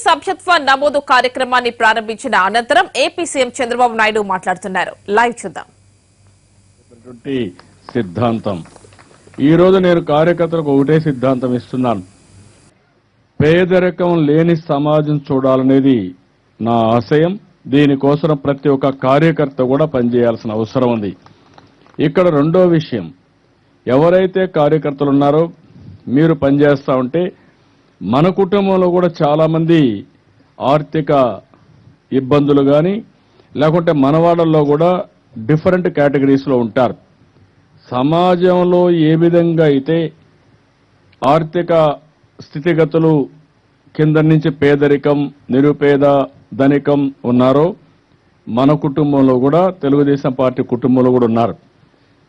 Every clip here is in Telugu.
సభ్యత్వ నమోదు కార్యక్రమాన్ని ప్రారంభించిన అనంతరం ఏపీ సీఎం చంద్రబాబు నాయుడు మాట్లాడుతున్నారు. లైవ్ చూద్దాం. సిద్ధాంతం ఈ రోజు నేను కార్యకర్తలకు ఒకటే సిద్ధాంతం ఇస్తున్నాను. పేదరికం లేని సమాజం చూడాలనేది నా ఆశయం. దీనికోసం ప్రతి ఒక్క కార్యకర్త కూడా పనిచేయాల్సిన అవసరం ఉంది. ఇక్కడ రెండో విషయం, ఎవరైతే కార్యకర్తలు ఉన్నారో మీరు పనిచేస్తా ఉంటే మన కుటుంబంలో కూడా చాలా మంది ఆర్థిక ఇబ్బందులు కానీ లేకుంటే మనవాడల్లో కూడా డిఫరెంట్ కేటగిరీస్లో ఉంటారు. సమాజంలో ఏ విధంగా అయితే ఆర్థిక స్థితిగతులు కింద నుంచి పేదరికం, నిరుపేద, ధనికం ఉన్నారో మన కుటుంబంలో కూడా తెలుగుదేశం పార్టీ కుటుంబంలో కూడా ఉన్నారు.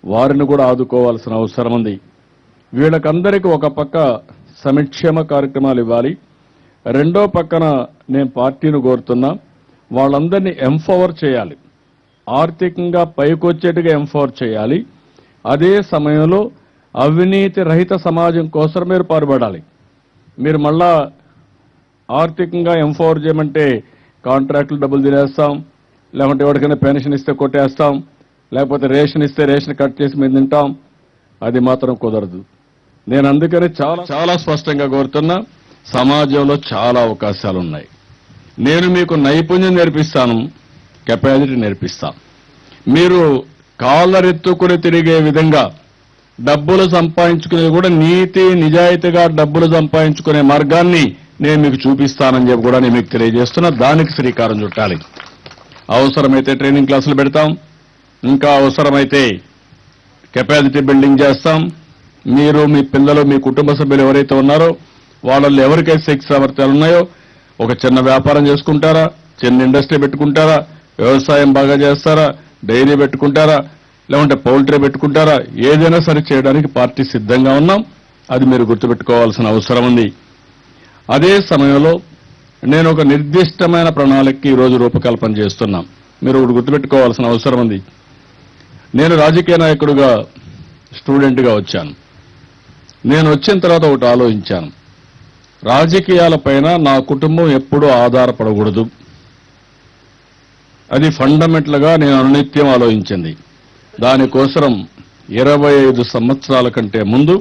వారిని కూడా ఆదుకోవాల్సిన అవసరం ఉంది. వీళ్ళకందరికీ ఒక పక్క సంక్షేమ కార్యక్రమాలు ఇవ్వాలి, రెండో పక్కన నేను పార్టీని కోరుతున్నా వాళ్ళందరినీ ఎంపవర్ చేయాలి, ఆర్థికంగా పైకొచ్చేట్టుగా ఎంపవర్ చేయాలి. అదే సమయంలో అవినీతి రహిత సమాజం కోసం మీరు పాటుపడాలి. మీరు మళ్ళా ఆర్థికంగా ఎంపవర్ చేయమంటే కాంట్రాక్టులు డబ్బులు తినేస్తాం, లేకుంటే ఎవరికైనా పెన్షన్ ఇస్తే కొట్టేస్తాం, లేకపోతే రేషన్ ఇస్తే రేషన్ కట్ చేసి మేము తింటాం. అది మాత్రం కుదరదు. నేను అందుకని చాలా స్పష్టంగా కోరుతున్నా, సమాజంలో చాలా అవకాశాలు ఉన్నాయి. నేను మీకు నైపుణ్యం నేర్పిస్తాను, కెపాసిటీ నేర్పిస్తాను. మీరు కాళ్ళరెత్తుకుని తిరిగే విధంగా డబ్బులు సంపాదించుకునేది కూడా నీతి నిజాయితీగా డబ్బులు సంపాదించుకునే మార్గాన్ని నేను మీకు చూపిస్తానని చెప్పి కూడా నేను మీకు తెలియజేస్తున్నా. దానికి శ్రీకారం చుట్టాలి. అవసరమైతే ట్రైనింగ్ క్లాసులు పెడతాం, ఇంకా అవసరమైతే కెపాసిటీ బిల్డింగ్ చేస్తాం. మీరు, మీ పిల్లలు, మీ కుటుంబ సభ్యులు ఎవరైతే ఉన్నారో వాళ్ళల్లో ఎవరికైతే శక్తి సామర్థ్యాలు ఉన్నాయో ఒక చిన్న వ్యాపారం చేసుకుంటారా, చిన్న ఇండస్ట్రీ పెట్టుకుంటారా, వ్యవసాయం బాగా చేస్తారా, డైరీ పెట్టుకుంటారా, లేకుంటే పౌల్ట్రీ పెట్టుకుంటారా, ఏదైనా సరే చేయడానికి పార్టీ సిద్ధంగా ఉన్నాం. అది మీరు గుర్తుపెట్టుకోవాల్సిన అవసరం ఉంది. అదే సమయంలో నేను ఒక నిర్దిష్టమైన ప్రణాళికకి ఈరోజు రూపకల్పన చేస్తున్నాం. మీరు ఒకటి గుర్తుపెట్టుకోవాల్సిన అవసరం ఉంది. నేను రాజకీయ నాయకుడిగా స్టూడెంట్గా వచ్చాను. నేను వచ్చిన తర్వాత ఒకటి ఆలోచించాను, రాజకీయాలపైన నా కుటుంబం ఎప్పుడూ ఆధారపడకూడదు. అది ఫండమెంటల్గా నేను అనునిత్యం ఆలోచించింది. దానికోసం 25 సంవత్సరాల కంటే ముందు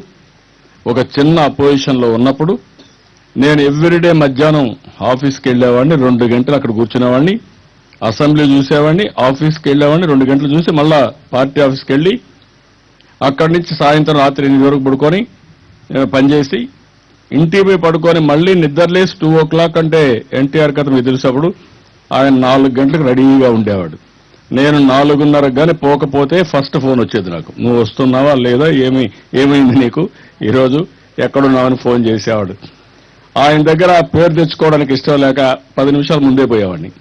ఒక చిన్న అపోజిషన్లో ఉన్నప్పుడు నేను ఎవ్రీడే మధ్యాహ్నం ఆఫీస్కి వెళ్ళేవాడిని, 2 గంటలు అక్కడ కూర్చునేవాడిని, అసెంబ్లీ చూసేవాడిని, ఆఫీస్కి వెళ్ళేవాడిని, 2 గంటలు చూసి మళ్ళా పార్టీ ఆఫీస్కి వెళ్ళి అక్కడి నుంచి సాయంత్రం రాత్రి 8 వరకు పడుకొని పనిచేసి ఇంటికి పోయి పడుకొని మళ్ళీ నిద్రలేసి 2 o'clock అంటే ఎన్టీఆర్ కథ మీకు తెలిసినప్పుడు ఆయన 4 గంటలకు రెడీగా ఉండేవాడు. నేను 4:30 కానీ పోకపోతే ఫస్ట్ ఫోన్ వచ్చేది నాకు, నువ్వు వస్తున్నావా లేదా, ఏమైంది నీకు ఈరోజు, ఎక్కడున్నావని ఫోన్ చేసేవాడు. ఆయన దగ్గర పేరు తెచ్చుకోవడానికి ఇష్టం లేక 10 నిమిషాల ముందే పోయేవాడిని.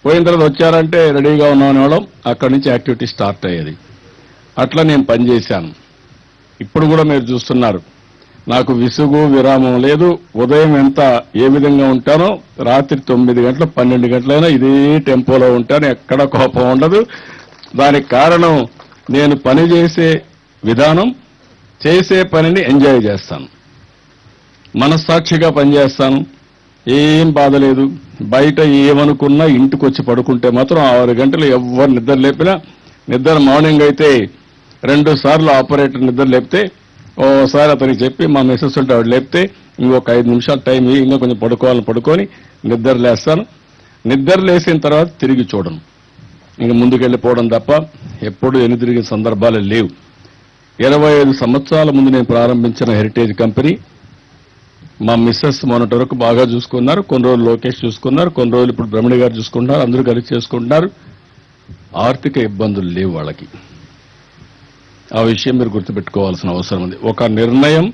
పోయిన తర్వాత వచ్చారంటే రెడీగా ఉన్నామని వాళ్ళం, అక్కడి నుంచి యాక్టివిటీ స్టార్ట్ అయ్యేది. అట్లా నేను పనిచేశాను. ఇప్పుడు కూడా మీరు చూస్తున్నారు, నాకు విసుగు విరామం లేదు. ఉదయం ఏ విధంగా ఉంటానో రాత్రి 9 గంటలు 12 గంటలైనా ఇదే టెంపోలో ఉంటాను, ఎక్కడ కోపం ఉండదు. దానికి కారణం నేను పని చేసే విధానం, చేసే పనిని ఎంజాయ్ చేస్తాను, మనస్సాక్షిగా పనిచేస్తాను, ఏం బాధ లేదు. బయట ఏమనుకున్నా ఇంటికి వచ్చి పడుకుంటే మాత్రం 6 గంటలు ఎవరు నిద్ర లేపినా, నిద్ర మార్నింగ్ అయితే 2 సార్లు ఆపరేటర్ నిద్ర లేపితే, ఓసారి అతనికి చెప్పి మా మెసేజ్ ఉంటే ఆవిడ లేపితే ఇంకొక 5 నిమిషాలు టైం ఇంకా కొంచెం పడుకోవాలని పడుకొని నిద్ర లేస్తాను. నిద్ర లేసిన తర్వాత తిరిగి చూడను, ఇంక ముందుకెళ్ళిపోవడం తప్ప ఎప్పుడు వెనుతిరిగిన సందర్భాలు లేవు. 25 సంవత్సరాల ముందు నేను ప్రారంభించిన హెరిటేజ్ కంపెనీ మా మిస్సెస్ మొన్నటి వరకు బాగా చూసుకున్నారు. కొన్ని రోజులు లోకేష్ చూసుకున్నారు, కొన్ని రోజులు ఇప్పుడు బ్రహ్మణి గారు చూసుకుంటున్నారు, అందరూ కలిసి చేసుకుంటున్నారు. ఆర్థిక ఇబ్బందులు లేవు వాళ్ళకి. ఆ విషయం మీరు గుర్తుపెట్టుకోవాల్సిన అవసరం ఉంది. ఒక నిర్ణయం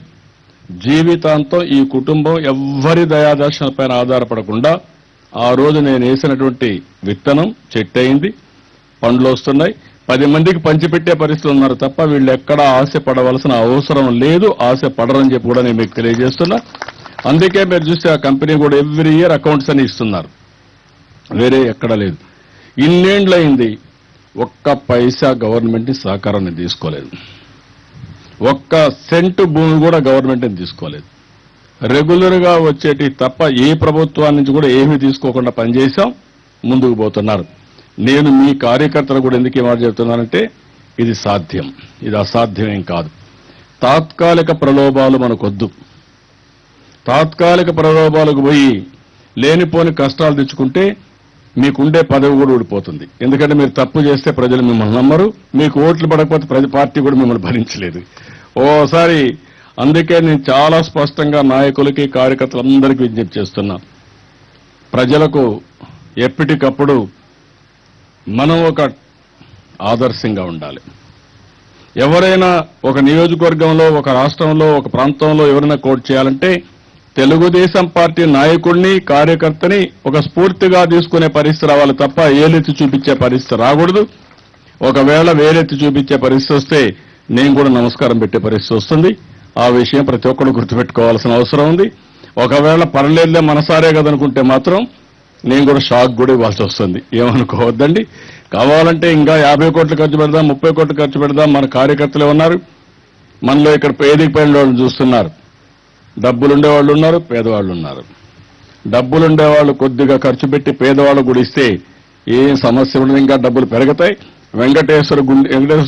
జీవితాంతం ఈ కుటుంబం ఎవ్వరి దయాదర్శనపైన ఆధారపడకుండా ఆ రోజు నేను వేసినటువంటి విత్తనం చెట్టయింది, పండ్లు వస్తున్నాయి, 10 మందికి పంచిపెట్టే పరిస్థితులు ఉన్నారు తప్ప వీళ్ళు ఎక్కడా ఆశపడవలసిన అవసరం లేదు, ఆశపడరని చెప్పి కూడా నేను మీకు తెలియజేస్తున్నా. అందుకే మీరు చూస్తే ఆ కంపెనీ కూడా ఎవ్రీ ఇయర్ అకౌంట్స్ అని ఇస్తున్నారు, వేరే ఎక్కడా లేదు. ఇన్నేండ్లయింది, ఒక్క పైసా గవర్నమెంట్ సహకారాన్ని తీసుకోలేదు, ఒక్క సెంటు భూమి కూడా గవర్నమెంట్ తీసుకోలేదు. రెగ్యులర్ గా వచ్చేటి తప్ప ఏ ప్రభుత్వాన్ని నుంచి కూడా ఏమీ తీసుకోకుండా పనిచేశాం, ముందుకు పోతున్నారు. నేను మీ కార్యకర్తలు కూడా ఎందుకు ఈ మాట చెప్తున్నానంటే ఇది సాధ్యం, ఇది అసాధ్యమేం కాదు. తాత్కాలిక ప్రలోభాలు మనకొద్దు. తాత్కాలిక ప్రలోభాలకు పోయి లేనిపోని కష్టాలు తెచ్చుకుంటే మీకుండే పదవి కూడా ఊడిపోతుంది. ఎందుకంటే మీరు తప్పు చేస్తే ప్రజలు మిమ్మల్ని నమ్మరు, మీకు ఓట్లు పడకపోతే ప్రతి పార్టీ కూడా మిమ్మల్ని భరించలేదు. ఓసారి అందుకే నేను చాలా స్పష్టంగా నాయకులకి కార్యకర్తలందరికీ విజ్ఞప్తి చేస్తున్నా, ప్రజలకు ఎప్పటికప్పుడు మనం ఒక ఆదర్శంగా ఉండాలి. ఎవరైనా ఒక నియోజకవర్గంలో, ఒక రాష్ట్రంలో, ఒక ప్రాంతంలో ఎవరైనా కోట్ చేయాలంటే తెలుగుదేశం పార్టీ నాయకుడిని, కార్యకర్తని ఒక స్ఫూర్తిగా తీసుకునే పరిస్థితి రావాలి తప్ప ఏలెత్తి చూపించే పరిస్థితి రాకూడదు. ఒకవేళ వేలెత్తి చూపించే పరిస్థితి వస్తే నేను కూడా నమస్కారం పెట్టే పరిస్థితి వస్తుంది. ఆ విషయం ప్రతి ఒక్కరు గుర్తుపెట్టుకోవాల్సిన అవసరం ఉంది. ఒకవేళ పర్లేదులే మనసారే కదనుకుంటే మాత్రం నేను కూడా షాక్ కూడా ఇవ్వాల్సి వస్తుంది. ఏమనుకోవద్దండి. కావాలంటే ఇంకా 50 కోట్లు ఖర్చు పెడదాం, 30 కోట్లు ఖర్చు పెడదాం. మన కార్యకర్తలే ఉన్నారు, మనలో ఇక్కడ పేదికి పైన వాళ్ళని చూస్తున్నారు. డబ్బులుండేవాళ్ళు ఉన్నారు, పేదవాళ్ళు ఉన్నారు. డబ్బులుండేవాళ్ళు కొద్దిగా ఖర్చు పెట్టి పేదవాళ్ళు కూడా ఇస్తే ఏం సమస్య ఉండదు, ఇంకా డబ్బులు పెరుగుతాయి. వెంకటేశ్వర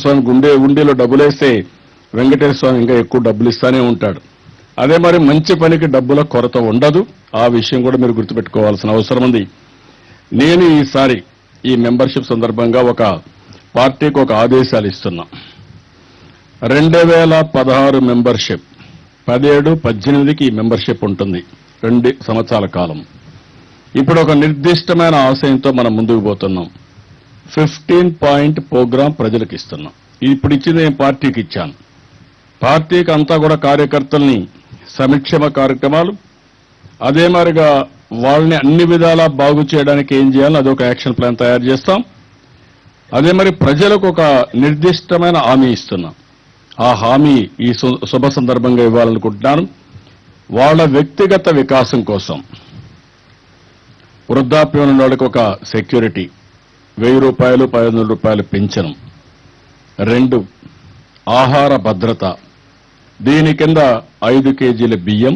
స్వామి గుండీలో డబ్బులేస్తే వెంకటేశ్వర స్వామి ఇంకా ఎక్కువ డబ్బులు ఇస్తానే ఉంటాడు. అదే మరి మంచి పనికి డబ్బుల కొరత ఉండదు. ఆ విషయం కూడా మీరు గుర్తుపెట్టుకోవాల్సిన అవసరం ఉంది. నేను ఈసారి ఈ మెంబర్షిప్ సందర్భంగా ఒక పార్టీకి ఒక ఆదేశాలు ఇస్తున్నా. 2016 మెంబర్షిప్ 17-18కి ఈ మెంబర్షిప్ ఉంటుంది, 2 సంవత్సరాల కాలం. ఇప్పుడు ఒక నిర్దిష్టమైన ఆశయంతో మనం ముందుకు పోతున్నాం. 15 పాయింట్ ప్రోగ్రాం ప్రజలకు ఇస్తున్నాం. ఇప్పుడు ఇచ్చింది నేను పార్టీకి ఇచ్చాను. పార్టీకి అంతా కూడా కార్యకర్తల్ని సంక్షేమ కార్యక్రమాలు, అదే మరిగా వాళ్ళని అన్ని విధాలా బాగు చేయడానికి ఏం చేయాలో అదొక యాక్షన్ ప్లాన్ తయారు చేస్తాం. అదే మరి ప్రజలకు ఒక నిర్దిష్టమైన హామీ ఇస్తున్నాం. ఆ హామీ ఈ శుభ సందర్భంగా ఇవ్వాలనుకుంటున్నాను. వాళ్ళ వ్యక్తిగత వికాసం కోసం వృద్ధాప్యం ఉన్న వాళ్ళకి ఒక సెక్యూరిటీ, 1000 రూపాయలు 1500 రూపాయలు పెన్షన్. 2, ఆహార భద్రత. దీని కింద 5 కేజీల బియ్యం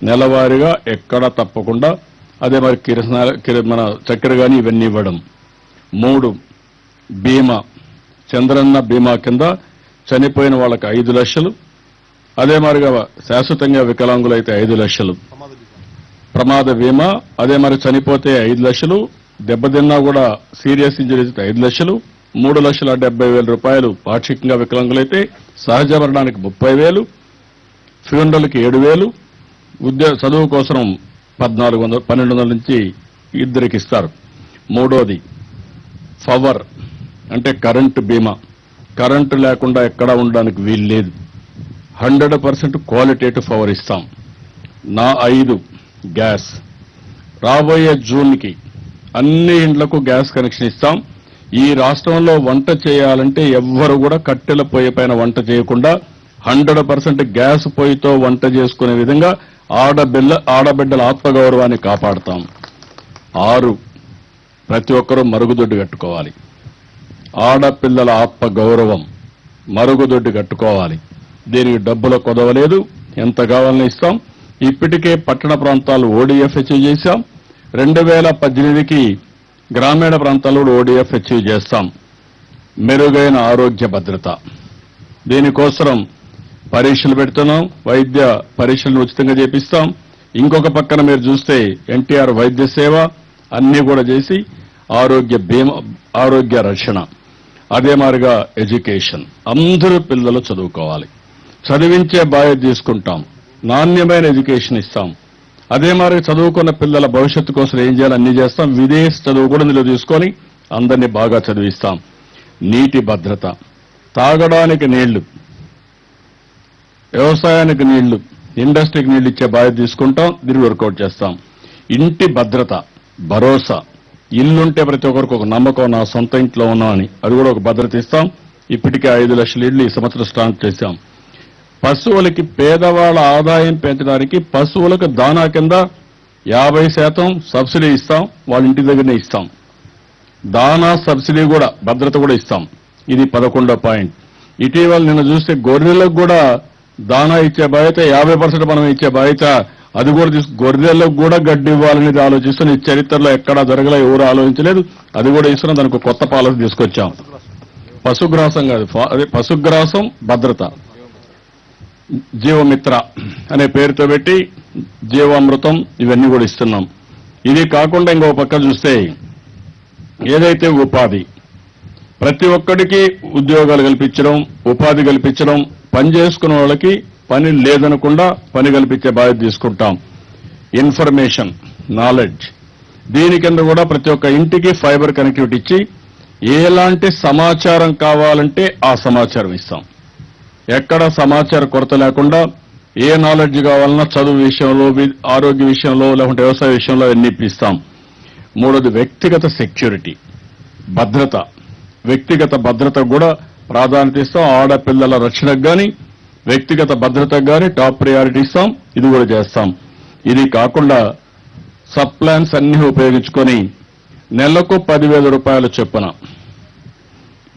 నెలవారీగా ఎక్కడా తప్పకుండా, అదే మరి మన చక్కెర కానీ ఇవన్నీ ఇవ్వడం. 3, బీమా. చంద్రన్న బీమా కింద చనిపోయిన వాళ్ళకి 5 లక్షలు, అదే మరిగా శాశ్వతంగా వికలాంగులైతే 5 లక్షలు ప్రమాద బీమా, అదే మరి చనిపోతే 5 లక్షలు, దెబ్బతిన్నా కూడా సీరియస్ ఇంజరీస్ అయితే 5 లక్షలు, 3,70,000 రూపాయలు పాక్షికంగా వికలాంగులైతే, సహజ మరణానికి 30,000, ఫ్యూనరల్కి 7,000, చదువు కోసం 1,400-1,200 నుంచి 2 ఇస్తారు. 3వది పవర్, అంటే కరెంటు బీమా. కరెంటు లేకుండా ఎక్కడా ఉండడానికి వీలు లేదు. 100% క్వాలిటేటివ్ పవర్ ఇస్తాం. 5 గ్యాస్. రాబోయే జూన్కి అన్ని ఇండ్లకు గ్యాస్ కనెక్షన్ ఇస్తాం. ఈ రాష్ట్రంలో వంట చేయాలంటే ఎవ్వరు కూడా కట్టెల పొయ్యి పైన వంట చేయకుండా 100% గ్యాస్ పొయ్యితో వంట చేసుకునే విధంగా ఆడబిడ్డల ఆత్మగౌరవాన్ని కాపాడుతాం. 6, ప్రతి ఒక్కరూ మరుగుదొడ్డి కట్టుకోవాలి. ఆడపిల్లల ఆత్మగౌరవం, మరుగుదొడ్డి కట్టుకోవాలి. దీనికి డబ్బుల కొదవలేదు, ఎంత కావాలని ఇస్తాం. ఇప్పటికే పట్టణ ప్రాంతాలు ODF అచీవ్ చేశాం. 2018కి గ్రామీణ ప్రాంతాల్లో కూడా ODF అచీవ్ చేస్తాం. మెరుగైన ఆరోగ్య భద్రత. దీనికోసం పరీక్షలు పెడుతున్నాం. వైద్య పరీక్షలను ఉచితంగా చేపిస్తాం. ఇంకొక పక్కన మీరు చూస్తే NTR వైద్య సేవ అన్ని కూడా చేసి ఆరోగ్య బీమా, ఆరోగ్య రక్షణ, అదే మాదిరిగా ఎడ్యుకేషన్. అందరూ పిల్లలు చదువుకోవాలి. చదివించే బాధ్యత తీసుకుంటాం. నాణ్యమైన ఎడ్యుకేషన్ ఇస్తాం. అదే మాదిరి చదువుకున్న పిల్లల భవిష్యత్తు కోసం ఏం చేయాలి అన్ని చేస్తాం. విదేశీ చదువు కూడా ఇందులో తీసుకొని అందరినీ బాగా చదివిస్తాం. నీటి భద్రత, తాగడానికి నీళ్లు, వ్యవసాయానికి నీళ్లు, ఇండస్ట్రీకి నీళ్లు ఇచ్చే బాధ్యత తీసుకుంటాం. దీన్ని వర్కౌట్ చేస్తాం. ఇంటి భద్రత, భరోసా. ఇల్లుంటే ప్రతి ఒక్కరికి ఒక నమ్మకం, నా సొంత ఇంట్లో ఉన్నామని, అది కూడా ఒక భద్రత ఇస్తాం. ఇప్పటికే 5 లక్షల ఇళ్లు ఈ సంవత్సరం స్టార్ట్ చేశాం. పశువులకి పేదవాళ్ల ఆదాయం పెంచడానికి పశువులకు దానా కింద 50% సబ్సిడీ ఇస్తాం. వాళ్ళ ఇంటి దగ్గరనే ఇస్తాం. దానా సబ్సిడీ కూడా, భద్రత కూడా ఇస్తాం. ఇది 11వ పాయింట్. ఇటీవల నిన్న చూస్తే గొర్రెలకు కూడా దానా ఇచ్చే బాధ్యత 50% మనం ఇచ్చే బాధ్యత అది కూడా గొర్రెలకు కూడా గడ్డి ఇవ్వాలనేది ఆలోచిస్తున్న ఈ చరిత్రలో ఎక్కడా జరగలే, ఎవరు ఆలోచించలేదు. అది కూడా ఇస్తున్నాం. దానికి ఒక కొత్త పాలసీ తీసుకొచ్చాం. పశుగ్రాసం కాదు, అదే పశుగ్రాసం భద్రత, జీవమిత్ర అనే పేరుతో పెట్టి జీవామృతం ఇవన్నీ కూడా ఇస్తున్నాం. ఇది కాకుండా ఇంకో పక్క చూస్తే ఏదైతే ఉపాధి, ప్రతి ఒక్కడికి ఉద్యోగాలు కల్పించడం, ఉపాధి కల్పించడం, పని చేసుకున్న వాళ్ళకి పని లేదనకుండా పని కల్పించే బాధ్యత తీసుకుంటాం. ఇన్ఫర్మేషన్, నాలెడ్జ్, దీని కింద కూడా ప్రతి ఒక్క ఇంటికి ఫైబర్ కనెక్టివిటీ ఇచ్చి ఎలాంటి సమాచారం కావాలంటే ఆ సమాచారం ఇస్తాం. ఎక్కడ సమాచార కొరత లేకుండా ఏ నాలెడ్జ్ కావాలన్నా చదువు విషయంలో, ఆరోగ్య విషయంలో, లేకుంటే వ్యవసాయ విషయంలో అన్ని ఇప్పిస్తాం. మూడోది వ్యక్తిగత సెక్యూరిటీ, భద్రత, వ్యక్తిగత భద్రతకు కూడా ప్రాధాన్యత ఇస్తాం. ఆడపిల్లల రక్షణకు కానీ వ్యక్తిగత భద్రతకు కానీ టాప్ ప్రయారిటీ ఇస్తాం. ఇది కూడా చేస్తాం. ఇది కాకుండా సబ్ ప్లాన్స్ అన్ని ఉపయోగించుకొని నెలకు 10,000 రూపాయలు చొప్పున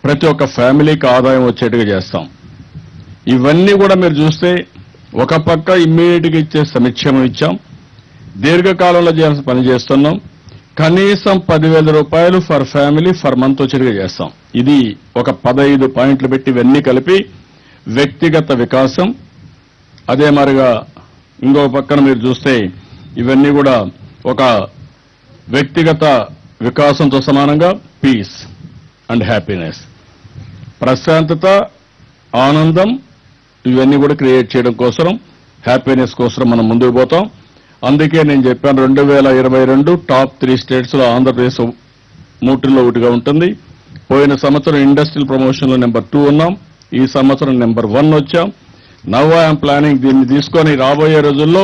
ప్రతి ఒక్క ఫ్యామిలీకి ఆదాయం వచ్చేట్టుగా చేస్తాం. ఇవన్నీ కూడా మీరు చూస్తే ఒక పక్క ఇమ్మీడియట్గా ఇచ్చే సంక్షేమం ఇచ్చాం, దీర్ఘకాలంలో చేయాల్సిన పని చేస్తున్నాం. కనీసం 10,000 రూపాయలు ఫర్ ఫ్యామిలీ ఫర్ మంత్ వచ్చేట్టుగా చేస్తాం. ఇది ఒక 15 పాయింట్లు పెట్టి ఇవన్నీ కలిపి వ్యక్తిగత వికాసం. అదే మరిగా ఇంకో పక్కన మీరు చూస్తే ఇవన్నీ కూడా ఒక వ్యక్తిగత వికాసంతో సమానంగా పీస్ అండ్ హ్యాపీనెస్, ప్రశాంతత, ఆనందం, ఇవన్నీ కూడా క్రియేట్ చేయడం కోసం, హ్యాపీనెస్ కోసం మనం ముందుకు పోతాం. అందుకే నేను చెప్పాను 2022 టాప్ 3 స్టేట్స్ లో ఆంధ్రప్రదేశ్ 3లో ఒకటిగా ఉంటుంది. పోయిన సంవత్సరం ఇండస్ట్రియల్ ప్రమోషన్ లో నెంబర్ 2 ఉన్నాం. ఈ సంవత్సరం నెంబర్ 1 వచ్చాం. నవ్ ఐఎమ్ ప్లానింగ్ దీన్ని తీసుకొని రాబోయే రోజుల్లో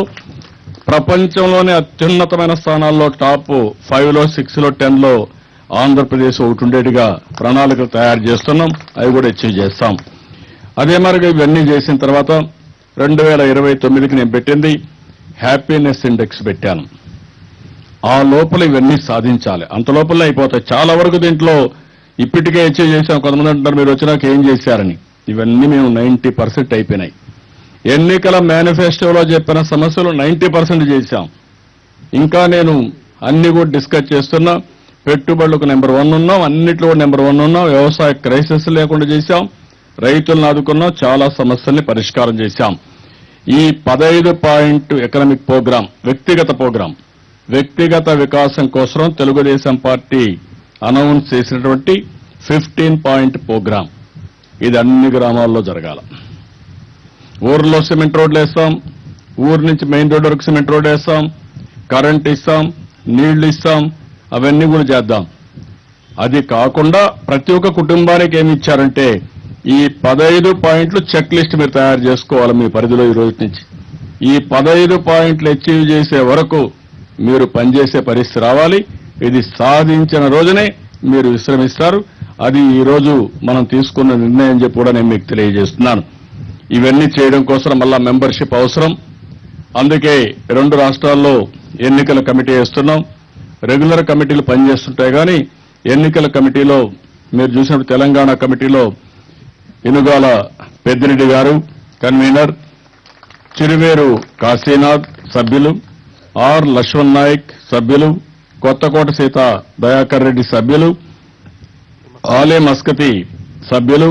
ప్రపంచంలోనే అత్యున్నతమైన స్థానాల్లో టాప్ 5లో, 6లో, 10లో ఆంధ్రప్రదేశ్ ఒకటి ఉండేట్టుగా ప్రణాళికలు తయారు చేస్తున్నాం. అవి కూడా అచీవ్ చేస్తాం. అదే మరిగా ఇవన్నీ చేసిన తర్వాత 2029కి నేను పెట్టింది హ్యాపీనెస్ ఇండెక్స్ పెట్టాను. ఆ లోపల ఇవన్నీ సాధించాలి. అంత లోపల అయిపోతాయి. చాలా వరకు దీంట్లో ఇప్పటికే అచీవ్ చేశాం. కొంతమంది అంటారు మీరు వచ్చినాక ఏం చేశారని. ఇవన్నీ మేము 90% అయిపోయినాయి. ఎన్నికల మేనిఫెస్టోలో చెప్పిన సమస్యలు 90% చేశాం. ఇంకా నేను అన్ని కూడా డిస్కస్ చేస్తున్నా. పెట్టుబడులకు నెంబర్ 1 ఉన్నాం, అన్నిట్లో కూడా నెంబర్ 1 ఉన్నాం. వ్యవసాయ క్రైసిస్ లేకుండా చేశాం, రైతులను ఆదుకున్నాం, చాలా సమస్యల్ని పరిష్కారం చేశాం. ఈ 15 పాయింట్ ఎకనామిక్ ప్రోగ్రాం, వ్యక్తిగత వికాసం కోసం తెలుగుదేశం పార్టీ అనౌన్స్ చేసినటువంటి 15 పాయింట్ ప్రోగ్రాం, ఇది అన్ని గ్రామాల్లో జరగాల. ఊర్లో సిమెంట్ రోడ్లు వేస్తాం, ఊరు నుంచి మెయిన్ రోడ్ వరకు సిమెంట్ రోడ్ వేస్తాం, కరెంట్ ఇస్తాం, నీళ్లు ఇస్తాం, అవన్నీ కూడా చేద్దాం. అది కాకుండా ప్రతి ఒక్క కుటుంబానికి ఏమి ఇచ్చారంటే ఈ 15 పాయింట్లు చెక్ లిస్ట్ మీరు తయారు చేసుకోవాలి మీ పరిధిలో ఈ రోజు నుంచి. ఈ 15 పాయింట్లు అచీవ్ చేసే వరకు మీరు పనిచేసే పరిస్థితి రావాలి. ఇది సాధించిన రోజునే మీరు విశ్రమిస్తారు. అది ఈ రోజు మనం తీసుకున్న నిర్ణయం చెప్పి కూడా నేను మీకు తెలియజేస్తున్నాను. ఇవన్నీ చేయడం కోసం మళ్ళా మెంబర్షిప్ అవసరం. అందుకే 2 రాష్ట్రాల్లో ఎన్నికల కమిటీ వేస్తున్నాం. రెగ్యులర్ కమిటీలు పనిచేస్తుంటాయి కానీ ఎన్నికల కమిటీలో మీరు చూసినప్పుడు తెలంగాణ కమిటీలో ఇనుగాల పెద్దిరెడ్డి గారు కన్వీనర్, చిరువేరు కాశీనాథ్ సభ్యులు, ఆర్ లక్ష్మణ్ నాయక్ సభ్యులు, కొత్తకోట సీత దయాకర్ రెడ్డి సభ్యులు, ఆలే మస్కతి సభ్యులు,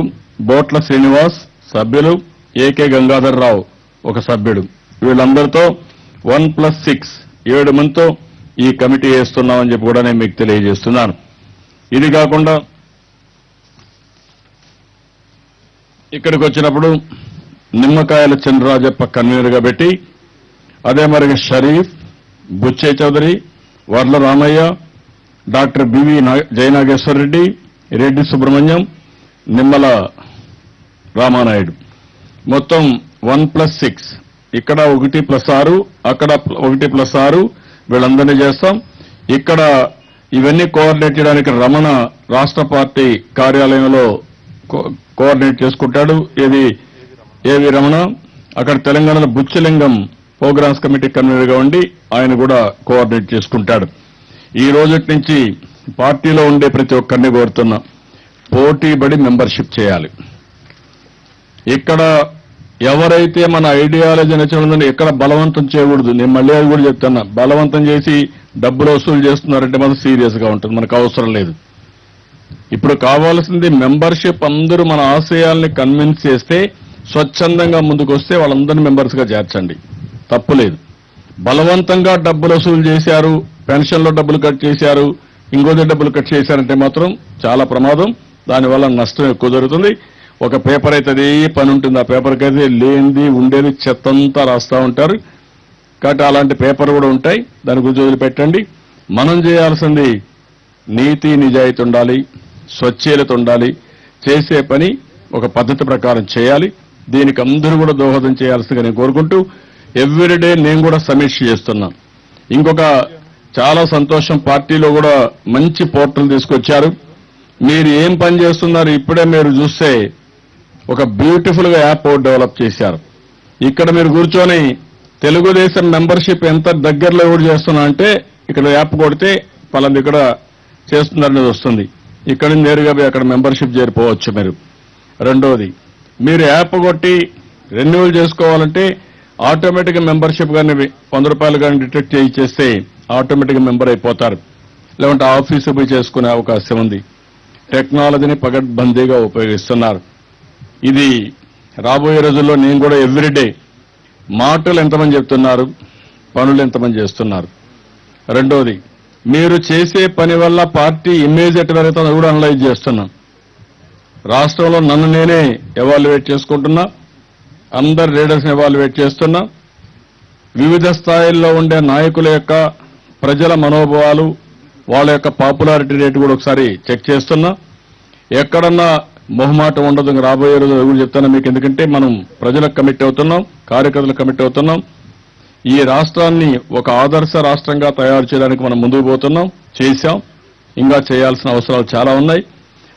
బోట్ల శ్రీనివాస్ సభ్యులు, ఏకే గంగాధర్ రావు ఒక సభ్యుడు. వీళ్ళందరితో 1+6 7 మందితో ఈ కమిటీ వేస్తున్నామని చెప్పి కూడా నేను మీకు తెలియజేస్తున్నాను. ఇది కాకుండా ఇక్కడికి వచ్చినప్పుడు నిమ్మకాయల చంద్రరాజప్ప కన్వీనర్గా పెట్టి, అదే మరి షరీఫ్, బుచ్చే చౌదరి, వర్ల రామయ్య, డాక్టర్ బివి జయనాగేశ్వరరెడ్డి, రెడ్డి సుబ్రహ్మణ్యం, నిమ్మల రామానాయుడు, మొత్తం 1+6, ఇక్కడ 1+6, అక్కడ 1+6, వీళ్ళందరినీ చేస్తాం. ఇక్కడ ఇవన్నీ కోఆర్డినేట్ చేయడానికి రమణ రాష్ట్ర పార్టీ కార్యాలయంలో కోఆర్డినేట్ చేసుకుంటాడు. ఏవి రమణ. అక్కడ తెలంగాణలో బుచ్చలింగం ప్రోగ్రామ్స్ కమిటీ కన్వీనర్గా ఉండి ఆయన కూడా కోఆర్డినేట్ చేసుకుంటాడు. ఈ రోజు నుంచి పార్టీలో ఉండే ప్రతి ఒక్కరిని కోరుతున్నా, పోటీపడి మెంబర్షిప్ చేయాలి. ఇక్కడ ఎవరైతే మన ఐడియాలజీ నచ్చిందని ఎక్కడ బలవంతం చేయకూడదు. నేను మళ్ళీ అది కూడా చెప్తున్నా, బలవంతం చేసి డబ్బులు వసూలు చేస్తున్నారంటే మనం సీరియస్ గా ఉంటుంది, మనకు అవసరం లేదు. ఇప్పుడు కావాల్సింది మెంబర్షిప్. అందరూ మన ఆశయాల్ని కన్విన్స్ చేస్తే, స్వచ్ఛందంగా ముందుకు వస్తే వాళ్ళందరినీ మెంబర్స్ గా చేర్చండి, తప్పులేదు. బలవంతంగా డబ్బులు వసూలు చేశారు, పెన్షన్లో డబ్బులు కట్ చేశారు, ఇంకోటి డబ్బులు కట్ చేశారంటే మాత్రం చాలా ప్రమాదం. దానివల్ల నష్టం ఎక్కువ జరుగుతుంది. ఒక పేపర్ అయితే అదే పని ఉంటుంది, ఆ పేపర్కి అయితే లేనిది ఉండేది చెత్తంతా రాస్తా ఉంటారు. కాబట్టి అలాంటి పేపర్ కూడా ఉంటాయి, దాని గురించి వదిలిపెట్టండి. మనం చేయాల్సింది నీతి నిజాయితీ ఉండాలి, స్వచ్ఛీలత ఉండాలి. చేసే పని ఒక పద్ధతి ప్రకారం చేయాలి. దీనికి అందరూ కూడా దోహదం చేయాల్సిందిగా నేను కోరుకుంటూ, ఎవ్రీడే నేను కూడా సమీక్ష చేస్తున్నా. ఇంకొక చాలా సంతోషం, పార్టీలో కూడా మంచి పోర్టల్ తీసుకొచ్చారు. మీరు ఏం పని చేస్తున్నారు ఇప్పుడే మీరు చూస్తే ఒక బ్యూటిఫుల్ గా యాప్ డెవలప్ చేశారు. ఇక్కడ మీరు కూర్చొని తెలుగుదేశం మెంబర్షిప్ ఎంత దగ్గరలో కూడా చేస్తున్నా అంటే ఇక్కడ యాప్ కొడితే పలానా ఇక్కడ చేస్తున్నారనేది వస్తుంది. ఇక్కడ నేరుగా అక్కడ మెంబర్షిప్ చేరిపోవచ్చు మీరు. రెండోది, మీరు యాప్ కొట్టి రెన్యువల్ చేసుకోవాలంటే ఆటోమేటిక్ మెంబర్షిప్ కానీ 100 రూపాయలు కానీ డిటెక్ట్ చేస్తే ఆటోమేటిక్ మెంబర్ అయిపోతారు. లేకుంటే ఆఫీసు పోయి చేసుకునే అవకాశం ఉంది. టెక్నాలజీని పగడ్బందీగా ఉపయోగిస్తున్నారు. ఇది రాబోయే రోజుల్లో నేను కూడా ఎవ్రీడే మాటలు ఎంతమంది చెప్తున్నారు, పనులు ఎంతమంది చేస్తున్నారు. రెండోది, మీరు చేసే పని వల్ల పార్టీ ఇమేజ్ ఎట్లా పెరుగుతుందో కూడా అనలైజ్ చేస్తున్నాం. రాష్ట్రంలో నన్ను నేనే ఎవాల్యుయేట్ చేసుకుంటున్నా, అందరు లీడర్స్ని ఎవాల్యుయేట్ చేస్తున్నా. వివిధ స్థాయిల్లో ఉండే నాయకుల యొక్క ప్రజల మనోభావాలు, వాళ్ళ యొక్క పాపులారిటీ రేటు కూడా ఒకసారి చెక్ చేస్తున్నా. ఎక్కడన్నా మొహమాటం ఉండదు. రాబోయే రోజు కూడా చెప్తాను మీకు, ఎందుకంటే మనం ప్రజలకు కమిట్ అవుతున్నాం, కార్యకర్తలకు కమిట్ అవుతున్నాం. ఈ రాష్ట్రాన్ని ఒక ఆదర్శ రాష్ట్రంగా తయారు చేయడానికి మనం ముందుకు పోతున్నాం, చేశాం. ఇంకా చేయాల్సిన అవసరాలు చాలా ఉన్నాయి.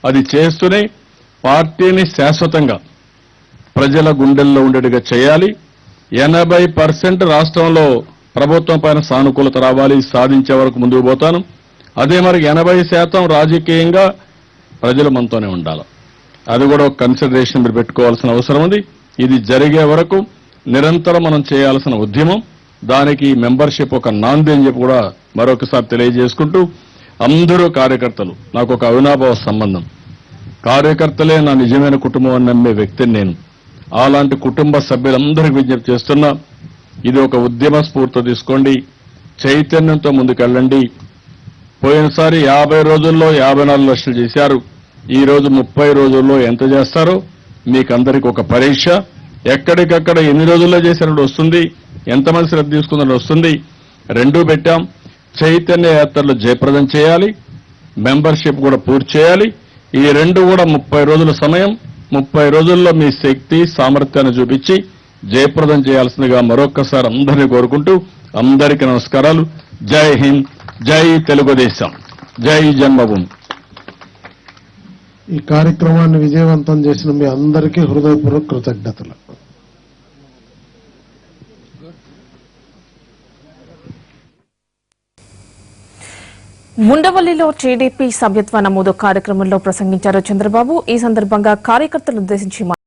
అది చేస్తూనే పార్టీని శాశ్వతంగా ప్రజల గుండెల్లో ఉండేట్టుగా చేయాలి. 80% రాష్ట్రంలో ప్రభుత్వం పైన సానుకూలత రావాలి, సాధించే వరకు ముందుకు పోతాను. అదే మరి 80% రాజకీయంగా ప్రజలు మనతోనే ఉండాలి. అది కూడా ఒక కన్సిడరేషన్ మీరు పెట్టుకోవాల్సిన అవసరం ఉంది. ఇది జరిగే వరకు నిరంతరం మనం చేయాల్సిన ఉద్యమం. దానికి మెంబర్షిప్ ఒక నాంది అని చెప్పి కూడా మరొకసారి తెలియజేసుకుంటూ, అందరూ కార్యకర్తలు నాకు ఒక అవినాభావ సంబంధం. కార్యకర్తలే నా నిజమైన కుటుంబం అని నమ్మే వ్యక్తిని నేను. అలాంటి కుటుంబ సభ్యులందరికీ విజ్ఞప్తి చేస్తున్నా, ఇది ఒక ఉద్యమ స్ఫూర్తి తీసుకోండి, చైతన్యంతో ముందుకెళ్ళండి. పోయినసారి 50 రోజుల్లో 54 లక్షలు చేశారు. ఈ రోజు 30 రోజుల్లో ఎంత చేస్తారో మీకందరికీ ఒక పరీక్ష. ఎక్కడికక్కడ ఎన్ని రోజుల్లో చేసినట్టు వస్తుంది, ఎంతమంది శ్రద్ధ తీసుకున్నట్టు వస్తుంది. రెండూ పెట్టాం. చైతన్య యాత్రలు జయప్రదం చేయాలి, మెంబర్షిప్ కూడా పూర్తి చేయాలి. ఈ రెండు కూడా 30 రోజుల సమయం. 30 రోజుల్లో మీ శక్తి సామర్థ్యాన్ని చూపించి జయప్రదం చేయాల్సిందిగా మరొక్కసారి అందరినీ కోరుకుంటూ, అందరికీ నమస్కారాలు. జై హింద్, జై తెలుగుదేశం, జై జన్మభూమి. ఈ కార్యక్రమాన్ని విజయవంతం చేసిన మీ అందరికీ హృదయపూర్వక కృతజ్ఞతలు. ముండవల్లిలో టీడీపీ సభ్యత్వ నమోదు కార్యక్రమంలో ప్రసంగించారు చంద్రబాబు. ఈ సందర్భంగా కార్యకర్తలను ఉద్దేశించి